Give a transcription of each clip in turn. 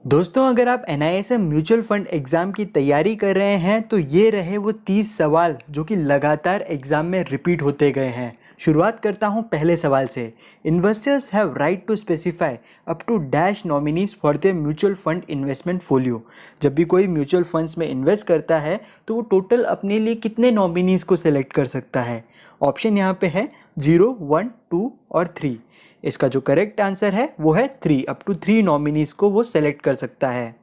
दोस्तों, अगर आप NISM म्यूचुअल फंड एग्ज़ाम की तैयारी कर रहे हैं तो ये रहे वो 30 सवाल जो कि लगातार एग्ज़ाम में रिपीट होते गए हैं। शुरुआत करता हूं पहले सवाल से। Investors have right to specify up to dash nominees for their mutual fund investment folio. जब भी कोई म्यूचुअल फंड्स में इन्वेस्ट करता है तो वो टोटल अपने लिए कितने नॉमिनीज़ को सेलेक्ट कर सकता है। ऑप्शन यहाँ पे है 0, 1, 2 और 3। इसका जो करेक्ट आंसर है वो है 3। अप टू 3 नॉमिनीज को वो सेलेक्ट कर सकता है।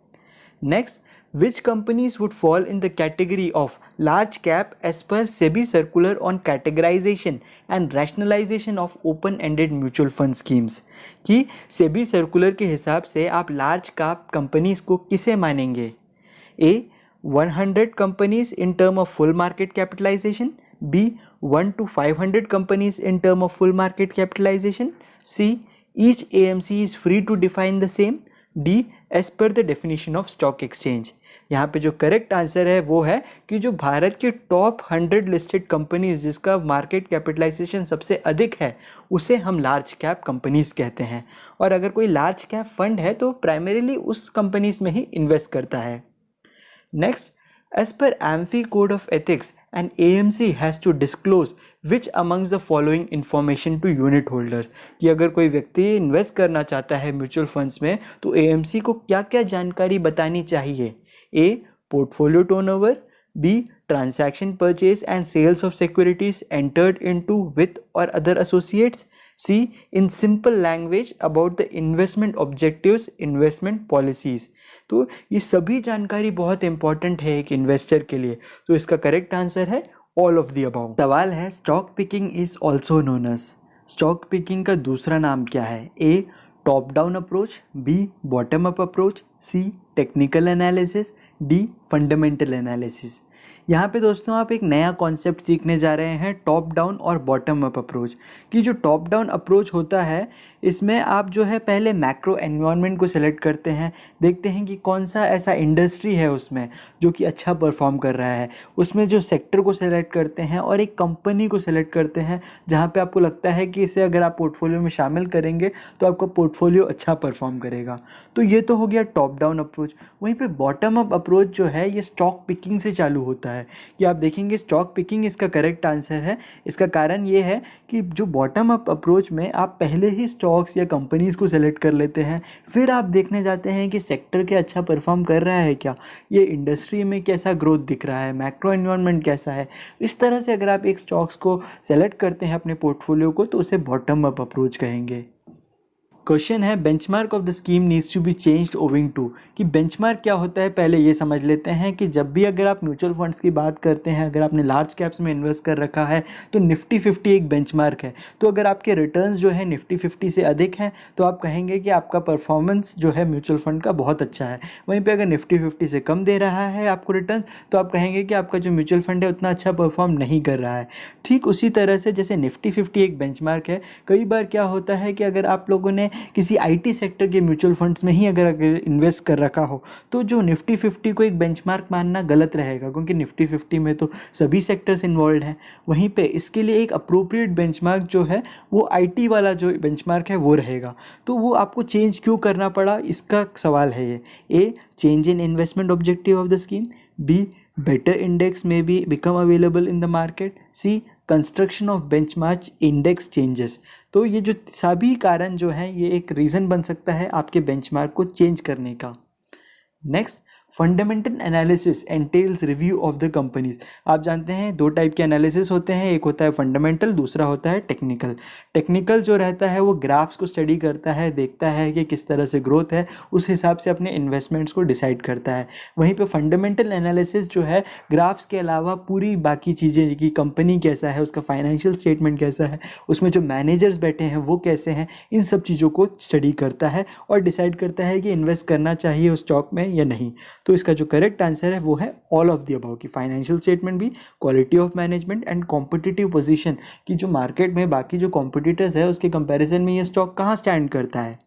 Next, which companies would fall in the category of large cap as per SEBI circular on categorisation and rationalisation of open ended mutual fund schemes. कि SEBI circular के हिसाब से आप लार्ज कैप कंपनीज को किसे मानेंगे। A 100 companies in term of full market capitalisation, B 1 to 500 companies in term of full market capitalization, C each AMC is free to define the same, D as per the definition of stock exchange। यहाँ पे जो correct answer है वो है कि जो भारत के top 100 listed companies जिसका मार्केट कैपिटलाइजेशन सबसे अधिक है उसे हम लार्ज कैप कंपनीज कहते हैं। और अगर कोई लार्ज कैप फंड है तो प्राइमरीली उस कंपनीज में ही इन्वेस्ट करता है। Next, as per AMFI Code of Ethics, an AMC has to disclose which amongst the following information to unit holders। कि अगर कोई व्यक्ति इन्वेस्ट करना चाहता है म्यूचुअल फंड्स में तो AMC को क्या क्या जानकारी बतानी चाहिए। A portfolio turnover, B transaction purchase and sales of securities entered into with or other associates, C in simple language about the investment objectives, investment policies। तो ये सभी जानकारी बहुत इंपॉर्टेंट है एक इन्वेस्टर के लिए। तो इसका करेक्ट आंसर है ऑल ऑफ द अबव। सवाल है stock picking is also known as. Stock picking का दूसरा नाम क्या है। A top down approach, B bottom up approach, C technical analysis, D fundamental analysis. यहाँ पे दोस्तों आप एक नया कॉन्सेप्ट सीखने जा रहे हैं, टॉप डाउन और बॉटम अप अप्रोच। कि जो टॉप डाउन अप्रोच होता है इसमें आप जो है पहले मैक्रो एनवायरनमेंट को सिलेक्ट करते हैं, देखते हैं कि कौन सा ऐसा इंडस्ट्री है उसमें जो कि अच्छा परफॉर्म कर रहा है, उसमें जो सेक्टर को सिलेक्ट करते हैं और एक कंपनी को सिलेक्ट करते हैं जहाँ पे आपको लगता है कि इसे अगर आप पोर्टफोलियो में शामिल करेंगे तो आपका पोर्टफोलियो अच्छा परफॉर्म करेगा। तो ये तो हो गया टॉप डाउन अप्रोच। वहीं पे बॉटम अप अप्रोच जो है ये स्टॉक पिकिंग से चालू होता है। कि आप देखेंगे स्टॉक पिकिंग इसका करेक्ट आंसर है। इसका कारण ये है कि जो बॉटम अप अप्रोच में आप पहले ही स्टॉक्स या कंपनीज को सेलेक्ट कर लेते हैं, फिर आप देखने जाते हैं कि सेक्टर क्या अच्छा परफॉर्म कर रहा है, क्या ये इंडस्ट्री में कैसा ग्रोथ दिख रहा है, मैक्रो एनवायरनमेंट कैसा है। इस तरह से अगर आप एक स्टॉक्स को सेलेक्ट करते हैं अपने पोर्टफोलियो को तो उसे बॉटम अप अप्रोच कहेंगे। क्वेश्चन है benchmark of the scheme needs to be changed owing to. कि बेंचमार्क क्या होता है पहले ये समझ लेते हैं। कि जब भी अगर आप म्यूचुअल फंड्स की बात करते हैं, अगर आपने लार्ज कैप्स में इन्वेस्ट कर रखा है तो निफ्टी 50 एक बेंचमार्क है। तो अगर आपके रिटर्न्स जो है निफ्टी 50 से अधिक हैं तो आप कहेंगे कि आपका परफॉर्मेंस जो है म्यूचुअल फंड का बहुत अच्छा है। वहीं पर अगर निफ्टी 50 से कम दे रहा है आपको रिटर्न तो आप कहेंगे कि आपका जो म्यूचुअल फंड है उतना अच्छा परफॉर्म नहीं कर रहा है। ठीक उसी तरह से जैसे निफ्टी 50 एक बेंचमार्क है, कई बार क्या होता है कि अगर आप लोगों ने किसी आईटी सेक्टर के म्यूचुअल फंड्स में ही अगर इन्वेस्ट कर रखा हो तो जो निफ्टी 50 को एक बेंचमार्क मानना गलत रहेगा, क्योंकि निफ्टी 50 में तो सभी सेक्टर्स इन्वॉल्व हैं। वहीं पे इसके लिए एक अप्रोप्रिएट बेंचमार्क जो है वो आईटी वाला जो बेंचमार्क है वो रहेगा। तो वो आपको चेंज क्यों करना पड़ा, इसका सवाल है ये। A change in investment objective of the scheme, B better index may be become available in the market, C construction of benchmark index changes. तो ये जो सभी कारण जो हैं ये एक रीज़न बन सकता है आपके बेंचमार्क को चेंज करने का। Next, fundamental analysis एंटेल्स review of the companies. आप जानते हैं दो टाइप के एनालिसिस होते हैं, एक होता है फंडामेंटल, दूसरा होता है टेक्निकल। टेक्निकल जो रहता है वो ग्राफ्स को स्टडी करता है, देखता है कि किस तरह से ग्रोथ है, उस हिसाब से अपने इन्वेस्टमेंट्स को डिसाइड करता है। वहीं पे फंडामेंटल एनालिसिस जो है ग्राफ्स के अलावा पूरी बाकी चीज़ें कि कंपनी कैसा है, उसका फाइनेंशियल स्टेटमेंट कैसा है, उसमें जो मैनेजर्स बैठे हैं वो कैसे हैं, इन सब चीज़ों को स्टडी करता है और डिसाइड करता है कि इन्वेस्ट करना चाहिए उस स्टॉक में या नहीं। तो इसका जो करेक्ट आंसर है वो है ऑल ऑफ द अबव। की फाइनेंशियल स्टेटमेंट भी, quality of management and competitive position की जो मार्केट में बाकी जो कॉम्पिटिटर्स है उसके कंपैरिजन में ये स्टॉक कहाँ स्टैंड करता है।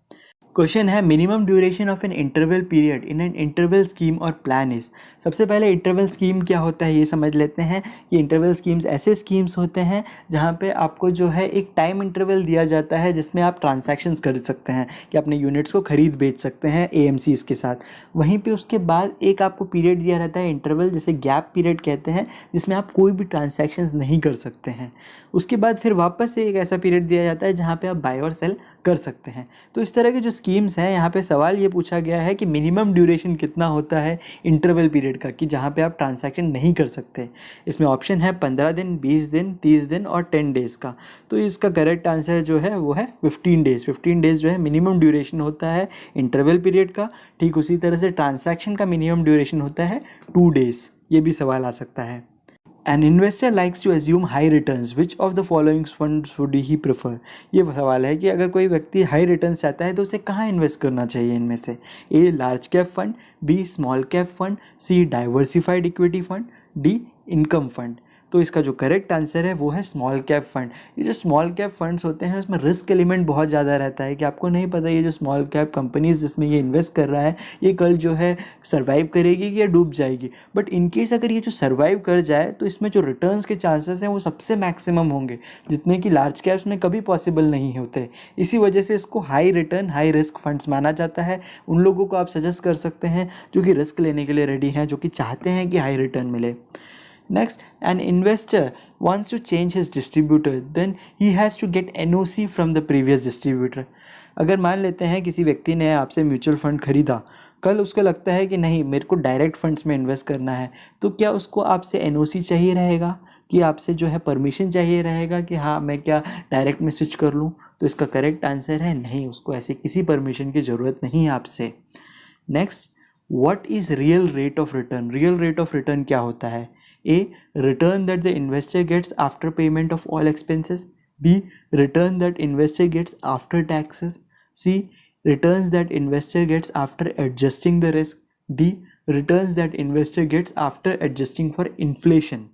क्वेश्चन है minimum duration of an interval period in an interval scheme और प्लान इज। सबसे पहले इंटरवल स्कीम क्या होता है ये समझ लेते हैं। कि इंटरवल स्कीम्स ऐसे स्कीम्स होते हैं जहाँ पे आपको जो है एक टाइम इंटरवल दिया जाता है जिसमें आप ट्रांजैक्शंस कर सकते हैं कि अपने यूनिट्स को खरीद बेच सकते हैं एएमसीज के साथ। वहीं पे उसके बाद एक आपको पीरियड दिया रहता है इंटरवल, जिसे गैप पीरियड कहते हैं, जिसमें आप कोई भी ट्रांजैक्शंस नहीं कर सकते हैं। उसके बाद फिर वापस से एक ऐसा पीरियड दिया जाता है जहाँ पे आप बाय और सेल कर सकते हैं। तो इस तरह के जो स्कीम्स हैं, यहाँ पे सवाल ये पूछा गया है कि मिनिमम ड्यूरेशन कितना होता है इंटरवल पीरियड का, कि जहाँ पे आप ट्रांजैक्शन नहीं कर सकते। इसमें ऑप्शन है 15 दिन, 20 दिन, 30 दिन और 10 डेज़ का। तो इसका करेक्ट आंसर जो है वो है 15 डेज़। 15 डेज़ जो है मिनिमम ड्यूरेशन होता है इंटरवल पीरियड का। ठीक उसी तरह से ट्रांजैक्शन का मिनिमम ड्यूरेशन होता है 2 डेज़। ये भी सवाल आ सकता है। An investor likes to assume high returns. Which of the following funds would he prefer? ये सवाल है कि अगर कोई व्यक्ति हाई रिटर्न्स चाहता है तो उसे कहाँ इन्वेस्ट करना चाहिए इनमें से। A large cap fund, B small cap fund, C diversified equity fund, D income fund. तो इसका जो करेक्ट आंसर है वो है स्मॉल कैप फंड। ये जो स्मॉल कैप फंड्स होते हैं उसमें रिस्क एलिमेंट बहुत ज़्यादा रहता है कि आपको नहीं पता ये जो स्मॉल कैप कंपनीज जिसमें ये इन्वेस्ट कर रहा है ये कल जो है सर्वाइव करेगी या डूब जाएगी। बट इनकेस अगर ये जो सर्वाइव कर जाए तो इसमें जो रिटर्न्स के चांसेस हैं वो सबसे मैक्सिमम होंगे, जितने कि लार्ज कैप्स में कभी पॉसिबल नहीं होते। इसी वजह से इसको high return high risk funds माना जाता है। उन लोगों को आप सजेस्ट कर सकते हैं जो कि रिस्क लेने के लिए रेडी हैं, जो कि चाहते हैं कि हाई रिटर्न मिले। Next, an investor wants to change his distributor, then he has to get NOC from the previous distributor. अगर मान लेते हैं किसी व्यक्ति ने आपसे म्यूचुअल फंड खरीदा, कल उसको लगता है कि नहीं मेरे को डायरेक्ट फंड्स में इन्वेस्ट करना है, तो क्या उसको आपसे NOC चाहिए रहेगा कि आपसे जो है परमिशन चाहिए रहेगा कि हाँ मैं क्या डायरेक्ट में स्विच कर लूँ? तो इसका करेक्ट आंसर है नहीं, उसको ऐसी किसी परमिशन की ज़रूरत नहीं है आपसे। Next, what is real rate of return? Real rate of return क्या होता है? A. Return that the investor gets after payment of all expenses. B. Return that investor gets after taxes. C. Returns that investor gets after adjusting the risk. D. Returns that investor gets after adjusting for inflation.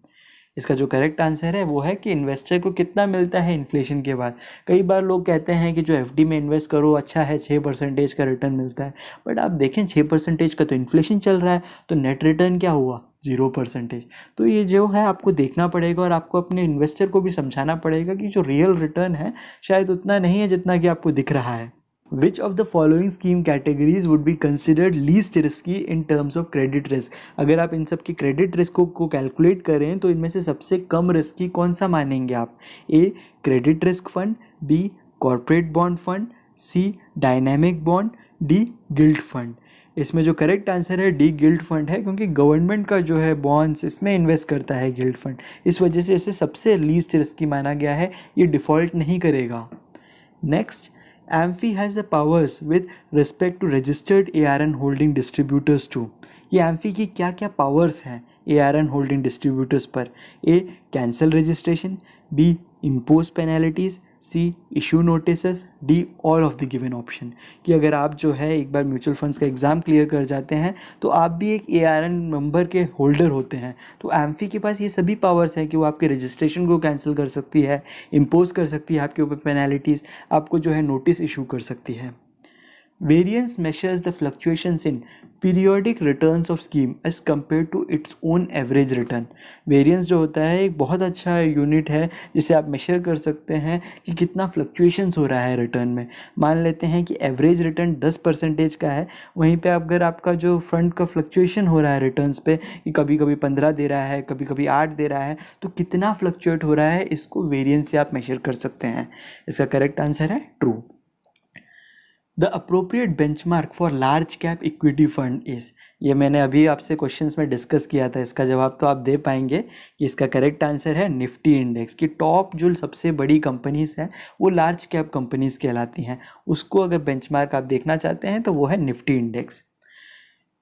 इसका जो correct answer है वो है कि investor को कितना मिलता है इन्फ्लेशन के बाद। कई बार लोग कहते हैं कि जो एफडी में इन्वेस्ट करो अच्छा है, 6% का रिटर्न मिलता है, बट आप देखें 6% का तो इन्फ्लेशन चल रहा है, तो नेट रिटर्न क्या हुआ? 0%। तो ये जो है आपको देखना पड़ेगा और आपको अपने इन्वेस्टर को भी समझाना पड़ेगा कि जो रियल रिटर्न है शायद उतना नहीं है जितना कि आपको दिख रहा है। Which of the following scheme categories would be considered least risky in terms of credit risk? अगर आप इन सब की क्रेडिट रिस्क को कैलकुलेट करें तो इनमें से सबसे कम रिस्की कौन सा मानेंगे आप? A credit risk fund, B corporate bond fund, C dynamic bond, D gilt fund. इसमें जो करेक्ट आंसर है डी गिल्ट फंड है, क्योंकि गवर्नमेंट का जो है बॉन्ड्स इसमें इन्वेस्ट करता है गिल्ट फंड, इस वजह से इसे सबसे लीस्ट रिस्की माना गया है, ये डिफ़ॉल्ट नहीं करेगा। Next, AMFI has the powers with respect to registered ARN holding distributors too. ये AMFI की क्या क्या पावर्स हैं ARN होल्डिंग डिस्ट्रीब्यूटर्स पर? A cancel registration, B impose penalties, C issue notices, D all of the given option. कि अगर आप जो है एक बार म्यूचुअल फंड्स का एग्ज़ाम क्लियर कर जाते हैं तो आप भी एक ARN नंबर के होल्डर होते हैं, तो AMFI के पास ये सभी पावर्स हैं कि वो आपके रजिस्ट्रेशन को कैंसिल कर सकती है, इम्पोज कर सकती है आपके ऊपर पेनल्टीज़, आपको जो है नोटिस इशू कर सकती है। Variance measures the fluctuations in periodic returns of scheme as compared to its own average return. Variance जो होता है एक बहुत अच्छा यूनिट है जिसे आप मेशर कर सकते हैं कि कितना फ्लक्चुएशंस हो रहा है रिटर्न में। मान लेते हैं कि एवरेज रिटर्न 10% का है, वहीं पे अगर आपका जो फंड का फ्लक्चुएशन हो रहा है रिटर्न्स पे कि कभी कभी 15 दे रहा है, कभी कभी 8 दे रहा है, तो कितना फ्लक्चुएट हो रहा है इसको वेरिएंस से आप मेशर कर सकते हैं। इसका करेक्ट आंसर है true. The appropriate benchmark for large cap equity fund is, ये मैंने अभी आपसे क्वेश्चंस में डिस्कस किया था, इसका जवाब तो आप दे पाएंगे कि इसका करेक्ट आंसर है निफ्टी इंडेक्स। की टॉप जो सबसे बड़ी कंपनीज हैं वो लार्ज कैप कंपनीज कहलाती हैं, उसको अगर बेंचमार्क आप देखना चाहते हैं तो वो है Nifty index.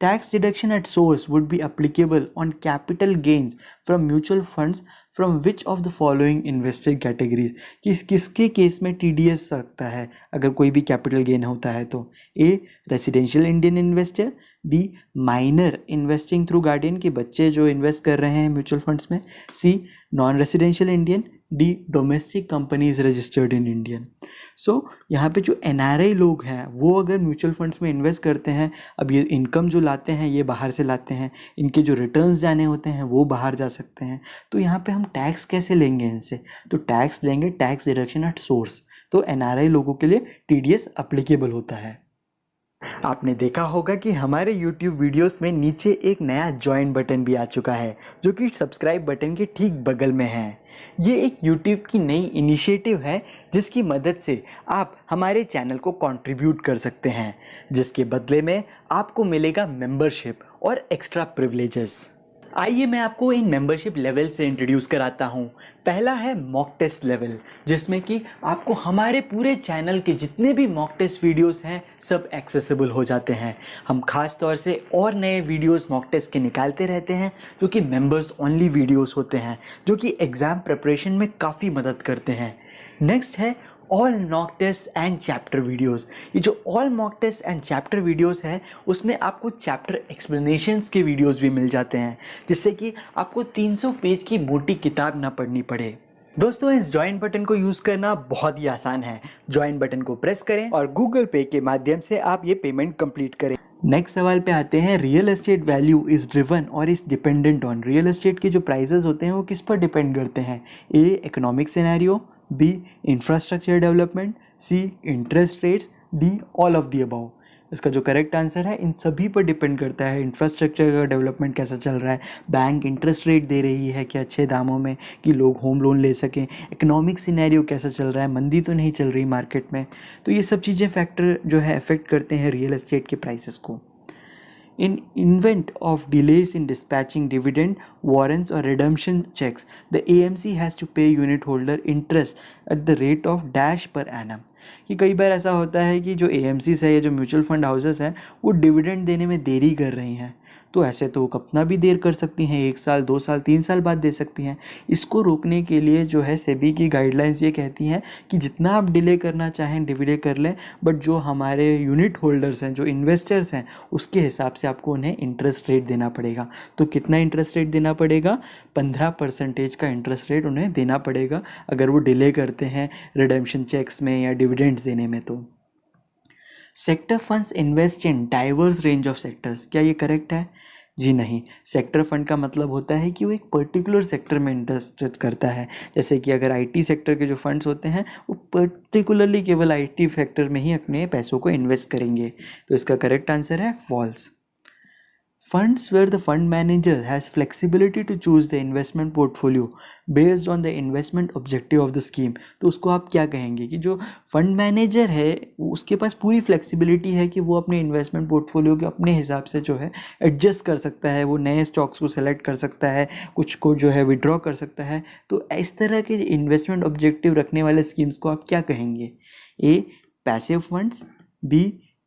Tax deduction at source would be applicable on capital gains from mutual funds from which of the following investor categories? किसके केस में TDS सकता है अगर कोई भी कैपिटल गेन होता है तो? A residential Indian investor, B minor investing through guardian के बच्चे जो इन्वेस्ट कर रहे हैं म्यूचुअल फंड्स में, C non residential Indian, D domestic companies registered in Indian. So यहाँ पे जो NRI लोग हैं वो अगर म्यूचुअल फंड्स में इन्वेस्ट करते हैं, अब ये इनकम जो लाते हैं ये बाहर से लाते हैं, इनके जो रिटर्न्स जाने होते हैं वो बाहर जा सकते हैं, तो यहाँ पे हम टैक्स कैसे लेंगे इनसे? तो टैक्स लेंगे टैक्स डिडक्शन एट सोर्स। तो NRI लोगों के लिए TDS अप्लीकेबल होता है। आपने देखा होगा कि हमारे YouTube वीडियोस में नीचे एक नया ज्वाइन बटन भी आ चुका है जो कि सब्सक्राइब बटन के ठीक बगल में है। ये एक YouTube की नई इनिशिएटिव है जिसकी मदद से आप हमारे चैनल को कंट्रीब्यूट कर सकते हैं, जिसके बदले में आपको मिलेगा मेंबरशिप और एक्स्ट्रा प्रिविलेजेस। आइए मैं आपको इन मेंबरशिप लेवल से इंट्रोड्यूस कराता हूँ। पहला है मॉक टेस्ट लेवल, जिसमें कि आपको हमारे पूरे चैनल के जितने भी मॉक टेस्ट वीडियोस हैं सब एक्सेसिबल हो जाते हैं। हम खास तौर से और नए वीडियोस मॉक टेस्ट के निकालते रहते हैं जो कि मेंबर्स ओनली वीडियोस होते हैं, जो कि एग्ज़ाम प्रिपरेशन में काफ़ी मदद करते हैं। नेक्स्ट है all mock test and chapter videos. ये जो all mock test and chapter videos है उसमें आपको चैप्टर एक्सप्लेनेशंस के वीडियोस भी मिल जाते हैं, जिससे कि आपको 300 पेज की मोटी किताब ना पढ़नी पड़े। दोस्तों, इस ज्वाइन बटन को यूज़ करना बहुत ही आसान है। ज्वाइन बटन को प्रेस करें और गूगल पे के माध्यम से आप ये पेमेंट कंप्लीट करें। नेक्स्ट सवाल पे आते हैं, real estate value is driven और is dependent on. Real estate के जो प्राइसेस होते हैं वो किस पर डिपेंड करते हैं? A, economic scenario, B, infrastructure development, C, interest rates, D, all of the above. इसका जो करेक्ट आंसर है इन सभी पर डिपेंड करता है। इंफ्रास्ट्रक्चर का डेवलपमेंट कैसा चल रहा है, बैंक इंटरेस्ट रेट दे रही है कि अच्छे दामों में कि लोग होम लोन ले सकें, इकोनॉमिक सिनेरियो कैसा चल रहा है, मंदी तो नहीं चल रही मार्केट में। तो ये सब चीज़ें फैक्टर जो है अफेक्ट करते हैं रियल एस्टेट के प्राइसेस को। In event of delays in dispatching dividend, warrants or redemption checks, the AMC has to pay unit holder interest at the rate of dash per annum। कि कई बार ऐसा होता है कि जो AMCs है या जो म्यूचुअल फंड हाउसेस हैं वो डिविडेंड देने में देरी कर रही हैं, तो ऐसे तो कितना भी देर कर सकती हैं, 1 साल 2 साल 3 साल बाद दे सकती हैं। इसको रोकने के लिए जो है सेबी की गाइडलाइंस ये कहती हैं कि जितना आप डिले करना चाहें डिले कर लें, बट जो हमारे यूनिट होल्डर्स हैं, जो इन्वेस्टर्स हैं, उसके हिसाब से आपको उन्हें इंटरेस्ट रेट देना पड़ेगा। तो कितना इंटरेस्ट रेट देना पड़ेगा? 15% का इंटरेस्ट रेट उन्हें देना पड़ेगा अगर वो डिले करते हैं रिडेम्पशन चेक्स में या डिविडेंड्स देने में। तो sector funds invest in diverse range of sectors, क्या ये करेक्ट है? जी नहीं। सेक्टर फंड का मतलब होता है कि वो एक पर्टिकुलर सेक्टर में इन्वेस्ट करता है। जैसे कि अगर IT सेक्टर के जो फंड्स होते हैं वो पर्टिकुलरली केवल IT सेक्टर में ही अपने पैसों को इन्वेस्ट करेंगे। तो इसका करेक्ट आंसर है false. Funds where the fund manager has flexibility to choose the investment portfolio based on the investment objective of the scheme। तो उसको आप क्या कहेंगे कि जो फंड मैनेजर है उसके पास पूरी फ्लेक्सिबिलिटी है कि वो अपने इन्वेस्टमेंट पोर्टफोलियो के अपने हिसाब से जो है एडजस्ट कर सकता है, वो नए स्टॉक्स को सेलेक्ट कर सकता है, कुछ को जो है विड्रॉ कर सकता है। तो इस तरह के इन्वेस्टमेंट ऑब्जेक्टिव रखने वाले स्कीम्स को आप क्या कहेंगे? A, passive funds, B,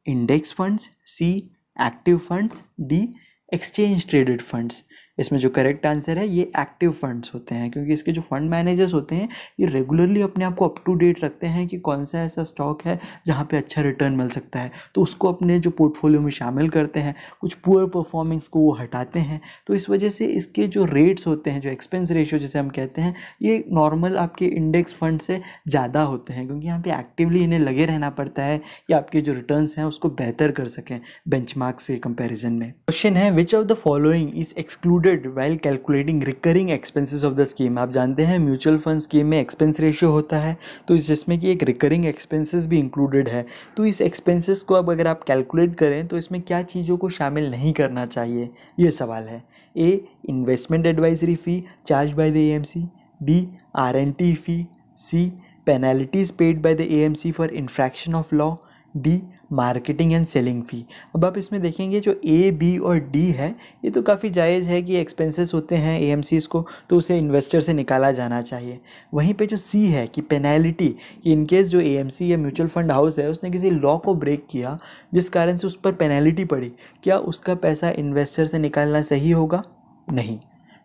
index funds, C, active funds, D, exchange traded funds. इसमें जो करेक्ट आंसर है ये एक्टिव फंड्स होते हैं, क्योंकि इसके जो फंड मैनेजर्स होते हैं ये रेगुलरली अपने आप को अप टू डेट रखते हैं कि कौन सा ऐसा स्टॉक है जहाँ पे अच्छा रिटर्न मिल सकता है, तो उसको अपने जो पोर्टफोलियो में शामिल करते हैं। कुछ पुअर परफॉर्मिंग्स को वो हटाते हैं। तो इस वजह से इसके जो रेट्स होते हैं, जो एक्सपेंस रेशियो जिसे हम कहते हैं, ये नॉर्मल आपके इंडेक्स फंड से ज़्यादा होते हैं, क्योंकि यहाँ पे एक्टिवली इन्हें लगे रहना पड़ता है कि आपके जो रिटर्न्स हैं उसको बेहतर कर सकें बेंचमार्क से कंपैरिजन में। क्वेश्चन है, विच of the following is excluded while calculating recurring expenses of the scheme। आप जानते हैं म्यूचुअल फंड स्कीम में एक्सपेंस रेशियो होता है, तो जिसमें कि एक रिकरिंग एक्सपेंसेस भी इंक्लूडेड है। तो इस एक्सपेंसेस को अब अगर आप कैलकुलेट करें तो इसमें क्या चीज़ों को शामिल नहीं करना चाहिए, ये सवाल है। A, investment advisory fee charge by the AMC, B, R&T fee, C, penalties paid by the AMC for infraction of law, D, marketing and selling fee. अब आप इसमें देखेंगे जो A, B और D है ये तो काफ़ी जायज़ है कि एक्सपेंसेस होते हैं AMCs को, तो उसे इन्वेस्टर से निकाला जाना चाहिए। वहीं पे जो C है कि पेनल्टी, कि इनकेस जो AMC या म्यूचुअल फंड हाउस है उसने किसी लॉ को ब्रेक किया जिस कारण से उस पर पेनल्टी पड़ी, क्या उसका पैसा इन्वेस्टर से निकालना सही होगा? नहीं।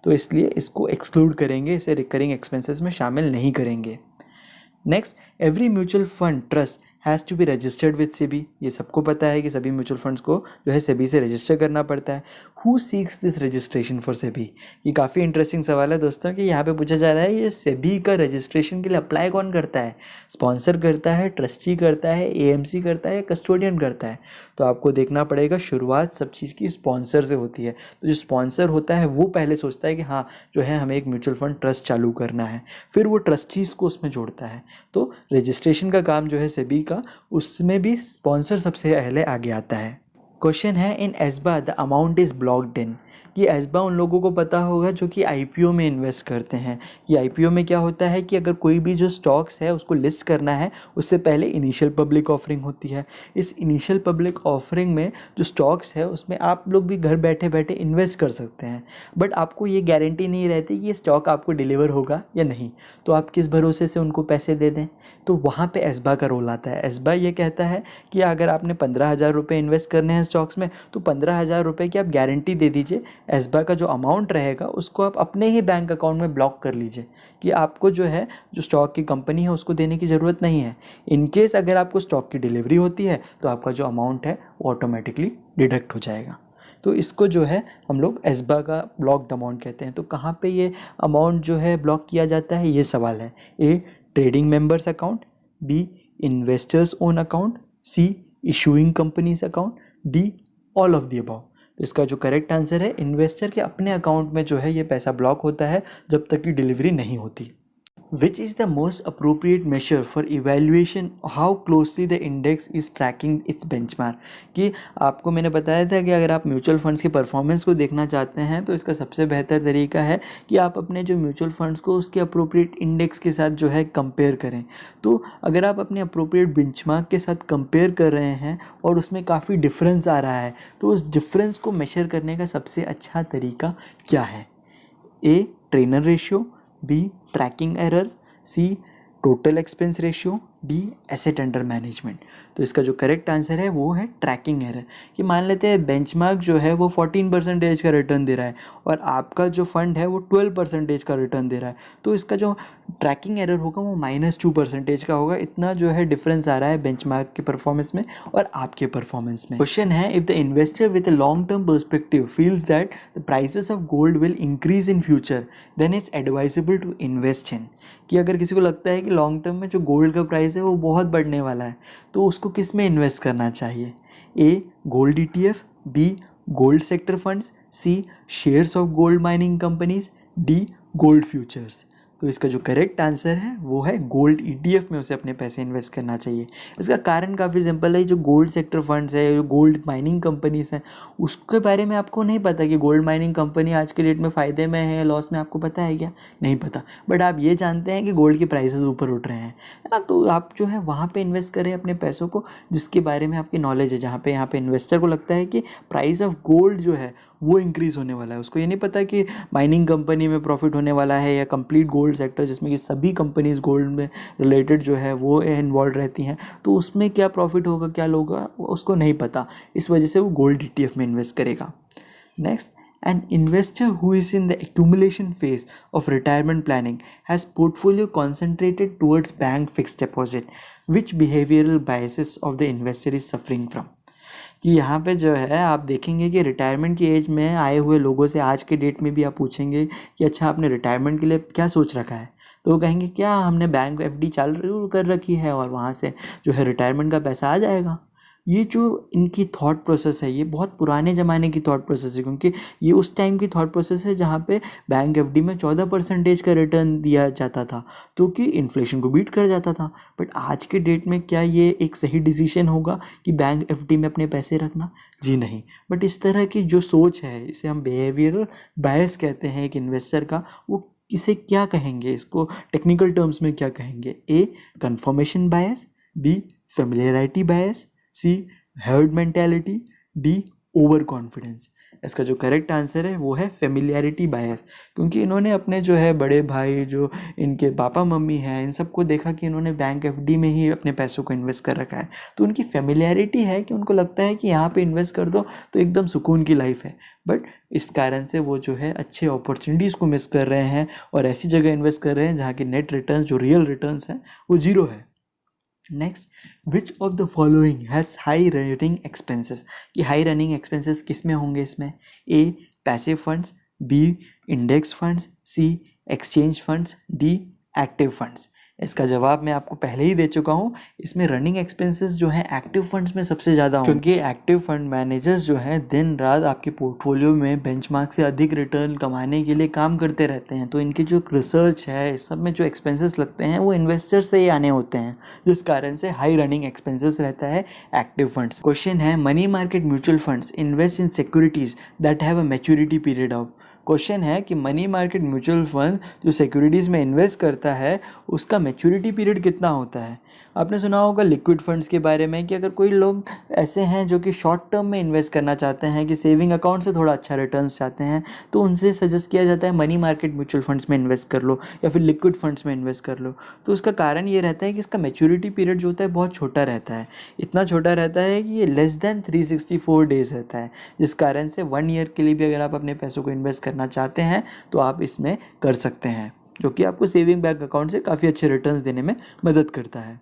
तो इसलिए इसको एक्सक्लूड करेंगे, इसे रिकरिंग एक्सपेंसेस में शामिल नहीं करेंगे। Next, every mutual fund trust has to be registered with SEBI, ये सबको पता है कि सभी म्यूचुअल फंड्स को जो है सेबी से रजिस्टर करना पड़ता है। Who seeks this registration for SEBI, ये काफ़ी इंटरेस्टिंग सवाल है दोस्तों कि यहाँ पे पूछा जा रहा है ये सेबी का रजिस्ट्रेशन के लिए अप्लाई कौन करता है, स्पॉन्सर करता है, ट्रस्टी करता है, एएमसी करता है, कस्टोडियन करता है। तो आपको देखना पड़ेगा शुरुआत सब चीज़ की स्पॉन्सर से होती है। तो जो स्पॉन्सर होता है वो पहले सोचता है कि हाँ जो है हमें एक म्यूचुअल फंड ट्रस्ट चालू करना है, फिर वो ट्रस्टीज़ को उसमें जोड़ता है। तो रजिस्ट्रेशन का काम जो है सेबी का, उसमें भी स्पॉन्सर सबसे पहले आगे आता है। क्वेश्चन है इन ASBA the amount is blocked इन, कि एसबा उन लोगों को पता होगा जो कि आईपीओ में इन्वेस्ट करते हैं। ये आईपीओ में क्या होता है कि अगर कोई भी जो स्टॉक्स है उसको लिस्ट करना है उससे पहले इनिशियल पब्लिक ऑफरिंग होती है। इस इनिशियल पब्लिक ऑफरिंग में जो स्टॉक्स है उसमें आप लोग भी घर बैठे बैठे इन्वेस्ट कर सकते हैं, बट आपको ये गारंटी नहीं रहती कि ये स्टॉक आपको डिलीवर होगा या नहीं, तो आप किस भरोसे से उनको पैसे दे दें। तो वहाँ पर एसबा का रोल आता है। एसबा ये कहता है कि अगर आपने 15,000 रुपये इन्वेस्ट करने हैं स्टॉक्स में तो 15,000 रुपये की आप गारंटी दे दीजिए, एसबा का जो अमाउंट रहेगा उसको आप अपने ही बैंक अकाउंट में ब्लॉक कर लीजिए कि आपको जो है जो स्टॉक की कंपनी है उसको देने की ज़रूरत नहीं है। इन केस अगर आपको स्टॉक की डिलीवरी होती है तो आपका जो अमाउंट है वो ऑटोमेटिकली डिडक्ट हो जाएगा। तो इसको जो है हम लोग एसबा का ब्लॉक्ड अमाउंट कहते हैं। तो कहाँ पे ये अमाउंट जो है ब्लॉक किया जाता है, ये सवाल है। A trading members account, B investors own account, C issuing companies account, D all of the above. तो इसका जो करेक्ट आंसर है इन्वेस्टर के अपने अकाउंट में जो है ये पैसा ब्लॉक होता है जब तक कि डिलीवरी नहीं होती। Which is the most appropriate measure for evaluation how closely the index is tracking its benchmark? कि आपको मैंने बताया था कि अगर आप म्यूचुअल फंड्स की परफॉर्मेंस को देखना चाहते हैं तो इसका सबसे बेहतर तरीका है कि आप अपने जो म्यूचुअल फंड्स को उसके अप्रोप्रिएट इंडेक्स के साथ जो है कंपेयर करें। तो अगर आप अपने अप्रोप्रिएट बेंचमार्क के साथ कंपेयर कर रहे हैं और उसमें काफ़ी डिफरेंस आ रहा है तो उस डिफरेंस को मेजर करने का सबसे अच्छा तरीका क्या है? A trainer ratio, B tracking error, C total expense ratio, D asset under management. तो इसका जो करेक्ट आंसर है वो है ट्रैकिंग एरर। कि मान लेते हैं बेंचमार्क जो है वो 14% का रिटर्न दे रहा है और आपका जो फंड है वो 12% का रिटर्न दे रहा है, तो इसका जो ट्रैकिंग एरर होगा वो -2% का होगा। इतना जो है डिफरेंस आ रहा है बेंचमार्क के परफॉर्मेंस में और आपके परफॉर्मेंस में। क्वेश्चन है if the investor with a long term perspective feels that the prices of gold will increase in future then it's advisable to invest in. कि अगर किसी को लगता है कि लॉन्ग टर्म में जो गोल्ड का प्राइस है वो बहुत बढ़ने वाला है तो उसको किस में इन्वेस्ट करना चाहिए? A gold ETF, B gold sector funds, C shares of gold mining companies, D gold futures. तो इसका जो करेक्ट आंसर है वो है गोल्ड ईटीएफ में उसे अपने पैसे इन्वेस्ट करना चाहिए। इसका कारण काफ़ी सिंपल है, जो गोल्ड सेक्टर फंड्स है, जो गोल्ड माइनिंग कंपनीज हैं, उसके बारे में आपको नहीं पता कि गोल्ड माइनिंग कंपनी आज के डेट में फ़ायदे में है, लॉस में, आपको पता है क्या? नहीं पता। बट आप ये जानते हैं कि गोल्ड के प्राइसेस ऊपर उठ रहे हैं, है ना? तो आप जो है वहाँ पर इन्वेस्ट करें अपने पैसों को जिसके बारे में आपकी नॉलेज है, जहाँ पे यहाँ पे इन्वेस्टर को लगता है कि प्राइस ऑफ गोल्ड जो है वो इंक्रीज़ होने वाला है। उसको ये नहीं पता कि माइनिंग कंपनी में प्रॉफिट होने वाला है या कंप्लीट गोल्ड सेक्टर जिसमें कि सभी कंपनीज गोल्ड में रिलेटेड जो है वो इन्वॉल्व रहती हैं, तो उसमें क्या प्रॉफिट होगा क्या होगा उसको नहीं पता। इस वजह से वो गोल्ड ईटीएफ में इन्वेस्ट करेगा। Next, an investor who is in the accumulation phase of retirement planning has portfolio concentrated towards bank fixed deposit. Which behavioral biases of the investor is suffering from? कि यहाँ पे जो है आप देखेंगे कि रिटायरमेंट की एज में आए हुए लोगों से आज के डेट में भी आप पूछेंगे कि अच्छा आपने रिटायरमेंट के लिए क्या सोच रखा है, तो वो कहेंगे क्या हमने बैंक एफडी चालू कर रखी है और वहाँ से जो है रिटायरमेंट का पैसा आ जाएगा। ये जो इनकी थॉट प्रोसेस है ये बहुत पुराने ज़माने की थॉट प्रोसेस है, क्योंकि ये उस टाइम की थॉट प्रोसेस है जहाँ पे बैंक एफडी में 14% का रिटर्न दिया जाता था जो कि इन्फ्लेशन को बीट कर जाता था। बट आज के डेट में क्या ये एक सही डिसीजन होगा कि बैंक एफडी में अपने पैसे रखना? जी नहीं। बट इस तरह की जो सोच है इसे हम बिहेवियरल बायस कहते हैं एक इन्वेस्टर का। वो इसे क्या कहेंगे, इसको टेक्निकल टर्म्स में क्या कहेंगे? A confirmation bias, B familiarity bias, C herd mentality, D over confidence. इसका जो करेक्ट आंसर है वो है फेमिलियरिटी बायस, क्योंकि इन्होंने अपने जो है बड़े भाई जो इनके पापा मम्मी हैं इन सबको देखा कि इन्होंने बैंक एफडी में ही अपने पैसों को इन्वेस्ट कर रखा है, तो उनकी फेमिलियरिटी है कि उनको लगता है कि यहाँ पे इन्वेस्ट कर दो तो एकदम सुकून की लाइफ है। बट इस कारण से वो जो है अच्छे अपॉर्चुनिटीज़ को मिस कर रहे हैं और ऐसी जगह इन्वेस्ट कर रहे हैं जहाँ की नेट रिटर्न्स जो रियल रिटर्न्स हैं वो जीरो है। Next, which of the following has high running expenses, कि हाई रनिंग एक्सपेंसेस किस में होंगे इसमें? A passive funds, B index funds, C exchange funds, D active funds. इसका जवाब मैं आपको पहले ही दे चुका हूँ। इसमें रनिंग एक्सपेंसेस जो है एक्टिव फंड्स में सबसे ज़्यादा होंगे, क्योंकि एक्टिव फंड मैनेजर्स जो हैं दिन रात आपके पोर्टफोलियो में बेंचमार्क से अधिक रिटर्न कमाने के लिए काम करते रहते हैं। तो इनकी जो रिसर्च है, इस सब में जो एक्सपेंसेस लगते हैं वो इन्वेस्टर से ही आने होते हैं, जिस कारण से हाई रनिंग एक्सपेंसेस रहता है एक्टिव फंड्स। क्वेश्चन है, money market mutual funds invest in securities that have a maturity period of. Question है कि मनी मार्केट म्यूचुअल फंड जो सिक्योरिटीज़ में इन्वेस्ट करता है उसका मैच्योरिटी पीरियड कितना होता है। आपने सुना होगा लिक्विड फंड्स के बारे में, कि अगर कोई लोग ऐसे हैं जो कि शॉर्ट टर्म में इन्वेस्ट करना चाहते हैं, कि सेविंग अकाउंट से थोड़ा अच्छा रिटर्न्स चाहते हैं, तो उनसे सजेस्ट किया जाता है मनी मार्केट म्यूचुअल फंड्स में इन्वेस्ट कर लो या फिर लिक्विड फंड्स में इन्वेस्ट कर लो। तो उसका कारण ये रहता है कि इसका मैच्योरिटी पीरियड जो होता है बहुत छोटा रहता है। इतना छोटा रहता है कि ये लेस देन 364 डेज रहता है, जिस कारण से 1 ईयर के लिए भी अगर आप अपने पैसों को इन्वेस्ट करना चाहते हैं तो आप इसमें कर सकते हैं, जो कि आपको सेविंग बैंक अकाउंट से काफ़ी अच्छे रिटर्न्स देने में मदद करता है।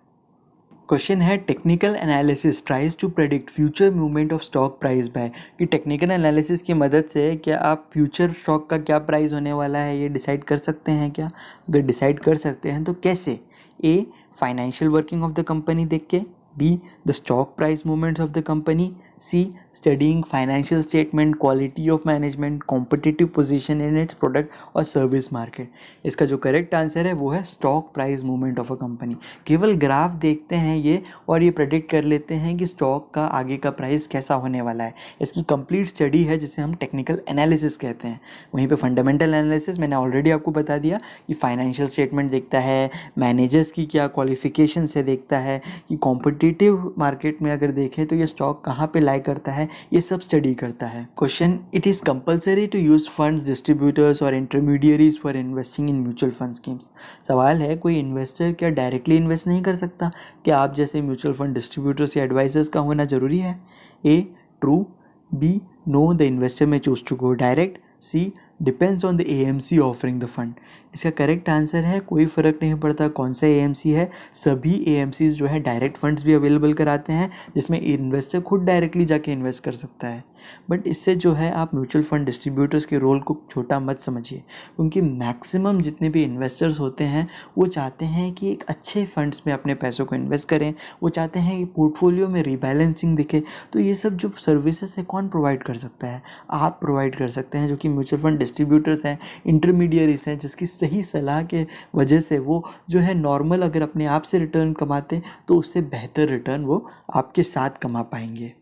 क्वेश्चन है, technical analysis tries to predict future movement of stock price by, कि टेक्निकल एनालिसिस की मदद से क्या आप फ्यूचर स्टॉक का क्या प्राइस होने वाला है ये डिसाइड कर सकते हैं क्या? अगर डिसाइड कर सकते हैं तो कैसे? A financial working of the company देख के, B the stock price movements of the company, C studying financial statement, quality of management, competitive position in its product और सर्विस मार्केट। इसका जो करेक्ट आंसर है वो है stock price movement of a company. केवल graph देखते हैं ये और ये प्रेडिक्ट कर लेते हैं कि स्टॉक का आगे का प्राइस कैसा होने वाला है। इसकी कंप्लीट स्टडी है जिसे हम टेक्निकल एनालिसिस कहते हैं। वहीं पे फंडामेंटल एनालिसिस मैंने ऑलरेडी आपको बता दिया कि फाइनेंशियल स्टेटमेंट देखता है, मैनेजर्स की क्या क्वालिफिकेशन से देखता है, कि कॉम्पिटिटिव मार्केट में अगर देखें तो ये स्टॉक कहाँ पे लाई करता है, ये सब स्टडी करता है। Question, it is compulsory to use funds distributors और intermediaries for investing in mutual fund schemes. सवाल है, कोई इन्वेस्टर क्या डायरेक्टली इन्वेस्ट नहीं कर सकता? क्या आप जैसे म्यूचुअल फंड डिस्ट्रीब्यूटर्स या एडवाइजर्स का होना जरूरी है? A true, B no the investor may choose to go direct, C depends on the AMC offering the fund. इसका करेक्ट आंसर है कोई फ़र्क नहीं पड़ता कौन सा एएमसी है, सभी एएमसीज जो है डायरेक्ट फंड्स भी अवेलेबल कराते हैं जिसमें इन्वेस्टर खुद डायरेक्टली जाके इन्वेस्ट कर सकता है। बट इससे जो है आप म्यूचुअल फंड डिस्ट्रीब्यूटर्स के रोल को छोटा मत समझिए, क्योंकि मैक्सिमम जितने भी इन्वेस्टर्स होते हैं वो चाहते हैं कि एक अच्छे फंड्स में अपने पैसों को इन्वेस्ट करें, वो चाहते हैं कि पोर्टफोलियो में रीबैलेंसिंग दिखे। तो ये सब जो सर्विसेज है कौन प्रोवाइड कर सकता है? आप प्रोवाइड कर सकते हैं, जो कि म्यूचुअल फंड डिस्ट्रीब्यूटर्स हैं, इंटरमीडियरीज हैं, जिसकी सही सलाह के वजह से वो जो है नॉर्मल अगर अपने आप से रिटर्न कमाते तो उससे बेहतर रिटर्न वो आपके साथ कमा पाएंगे।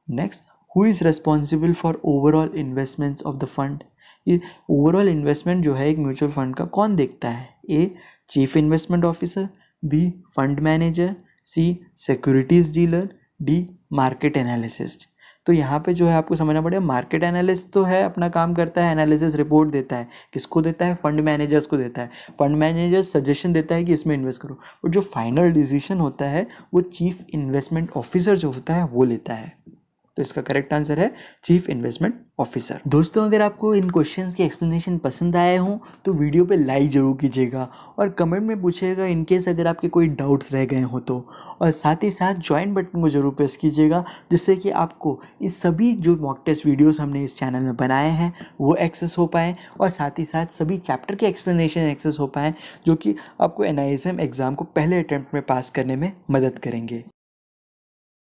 Next, who is responsible for overall investments of the fund? ये ओवरऑल इन्वेस्टमेंट जो है एक म्यूचुअल फंड का कौन देखता है? A chief investment officer, B fund manager, C securities dealer, D market analyst. तो यहाँ पे जो है आपको समझना पड़ेगा, मार्केट एनालिस्ट तो है अपना काम करता है, एनालिसिस रिपोर्ट देता है, किसको देता है? फंड मैनेजर्स को देता है। फंड मैनेजर सजेशन देता है कि इसमें इन्वेस्ट करो, और जो फाइनल डिसीजन होता है वो चीफ इन्वेस्टमेंट ऑफिसर जो होता है वो लेता है। तो इसका करेक्ट आंसर है चीफ इन्वेस्टमेंट ऑफिसर। दोस्तों, अगर आपको इन क्वेश्चंस के एक्सप्लेनेशन पसंद आए हों तो वीडियो पे लाइक ज़रूर कीजिएगा और कमेंट में पूछिएगा इन केस अगर आपके कोई डाउट्स रह गए हो तो, और साथ ही साथ ज्वाइन बटन को ज़रूर प्रेस कीजिएगा, जिससे कि आपको इस सभी जो मॉक टेस्ट वीडियोज़ हमने इस चैनल में बनाए हैं वो एक्सेस हो पाएँ, और साथ ही साथ सभी चैप्टर के एक्सप्लेनेशन एक्सेस हो पाएँ, जो कि आपको NISM एग्ज़ाम को पहले अटैम्प्ट में पास करने में मदद करेंगे।